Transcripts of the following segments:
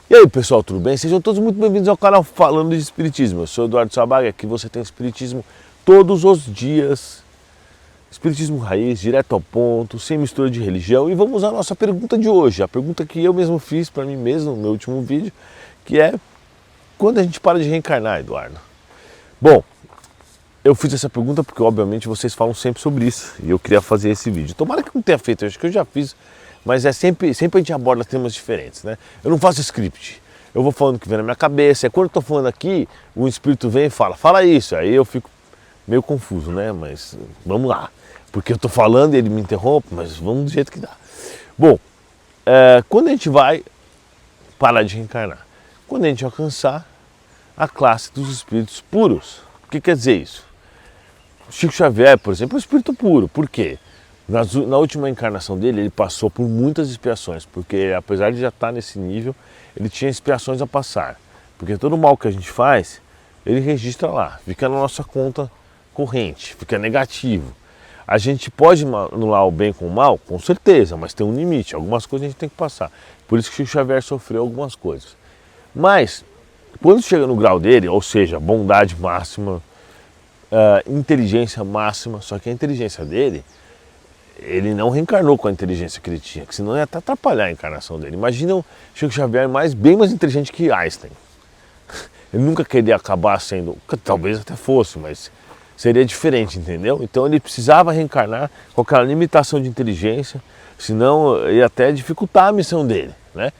E aí pessoal, tudo bem? Sejam todos muito bem-vindos ao canal Falando de Espiritismo. Eu sou o Eduardo Sabaga, aqui você tem Espiritismo todos os dias. Espiritismo raiz, direto ao ponto, sem mistura de religião. E vamos à nossa pergunta de hoje, a pergunta que eu mesmo fiz para mim mesmo no meu último vídeo, que é: quando a gente para de reencarnar, Eduardo? Bom, eu fiz essa pergunta porque obviamente vocês falam sempre sobre isso e eu queria fazer esse vídeo. Tomara que não tenha feito, eu acho que eu já fiz, mas sempre a gente aborda temas diferentes, né? Eu não faço script, eu vou falando o que vem na minha cabeça. Quando eu estou falando aqui, o espírito vem e fala isso, aí eu fico meio confuso, né? Mas vamos lá, porque eu estou falando e ele me interrompe, mas vamos do jeito que dá. Bom, quando a gente vai parar de reencarnar? Quando a gente alcançar a classe dos espíritos puros. O que quer dizer isso? Chico Xavier, por exemplo, é um espírito puro. Por quê? Na última encarnação dele, ele passou por muitas expiações, porque apesar de já estar nesse nível, ele tinha expiações a passar. Porque todo o mal que a gente faz, ele registra lá, fica na nossa conta corrente, fica negativo. A gente pode anular o bem com o mal? Com certeza, mas tem um limite, algumas coisas a gente tem que passar. Por isso que Chico Xavier sofreu algumas coisas. Mas, quando chega no grau dele, ou seja, bondade máxima, inteligência máxima, só que a inteligência dele, ele não reencarnou com a inteligência que ele tinha, que senão ia até atrapalhar a encarnação dele. Imagina o Chico Xavier bem mais inteligente que Einstein. Ele nunca queria acabar sendo, talvez até fosse, mas seria diferente, entendeu? Então ele precisava reencarnar com aquela limitação de inteligência, senão ia até dificultar a missão dele, né?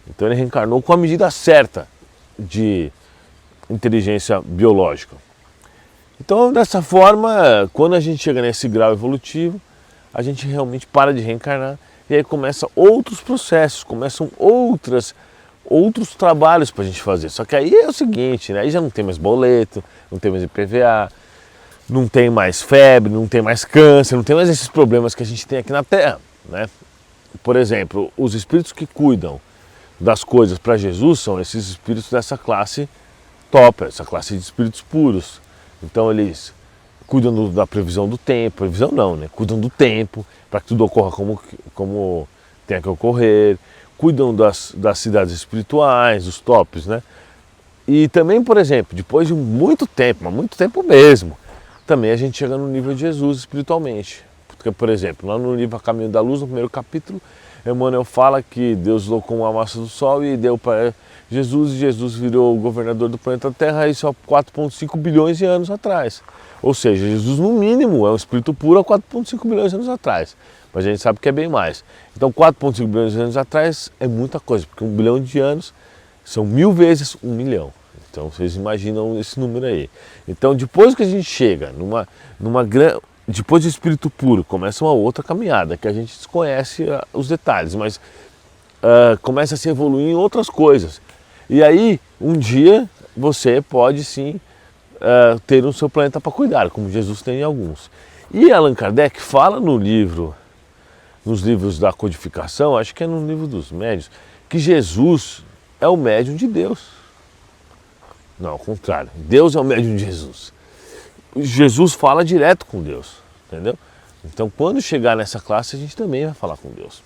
Então ele reencarnou com a medida certa de inteligência biológica. Então, dessa forma, quando a gente chega nesse grau evolutivo, a gente realmente para de reencarnar e aí começam outros processos, começam outros trabalhos para a gente fazer. Só que aí é o seguinte, né? Aí já não tem mais boleto, não tem mais IPVA, não tem mais febre, não tem mais câncer, não tem mais esses problemas que a gente tem aqui na Terra, né? Por exemplo, os espíritos que cuidam das coisas para Jesus são esses espíritos dessa classe top, essa classe de espíritos puros. Então eles cuidam da previsão do tempo, previsão não, né? Cuidam do tempo para que tudo ocorra como tenha que ocorrer, cuidam das cidades espirituais, dos tops, né? E também, por exemplo, depois de muito tempo, mas muito tempo mesmo, também a gente chega no nível de Jesus espiritualmente. Porque, por exemplo, lá no livro A Caminho da Luz, no primeiro capítulo, Emmanuel fala que Deus locou a massa do Sol e deu para Jesus, e Jesus virou o governador do planeta Terra isso há 4,5 bilhões de anos atrás. Ou seja, Jesus no mínimo é um espírito puro há 4,5 bilhões de anos atrás. Mas a gente sabe que é bem mais. Então 4,5 bilhões de anos atrás é muita coisa, porque 1 bilhão de anos são 1000 vezes 1 milhão. Então vocês imaginam esse número aí. Então depois que a gente chega depois do espírito puro, começa uma outra caminhada, que a gente desconhece os detalhes, mas começa a se evoluir em outras coisas. E aí, um dia, você pode sim ter o seu planeta para cuidar, como Jesus tem em alguns. E Allan Kardec fala nos livros da codificação, acho que é no livro dos médiuns, que Jesus é o médium de Deus. Não, ao contrário, Deus é o médium de Jesus. Jesus fala direto com Deus, entendeu? Então, quando chegar nessa classe, a gente também vai falar com Deus.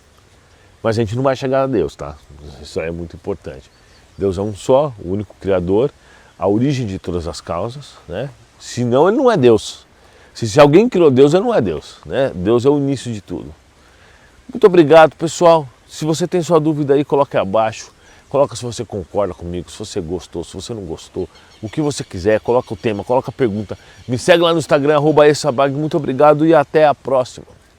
Mas a gente não vai chegar a Deus, tá? Isso aí é muito importante. Deus é um só, o único Criador, a origem de todas as causas, né? Senão ele não é Deus. Se alguém criou Deus, ele não é Deus, né? Deus é o início de tudo. Muito obrigado, pessoal. Se você tem sua dúvida aí, coloque aí abaixo. Coloca se você concorda comigo, se você gostou, se você não gostou, o que você quiser, coloca o tema, coloca a pergunta. Me segue lá no Instagram, @esabag. Muito obrigado e até a próxima.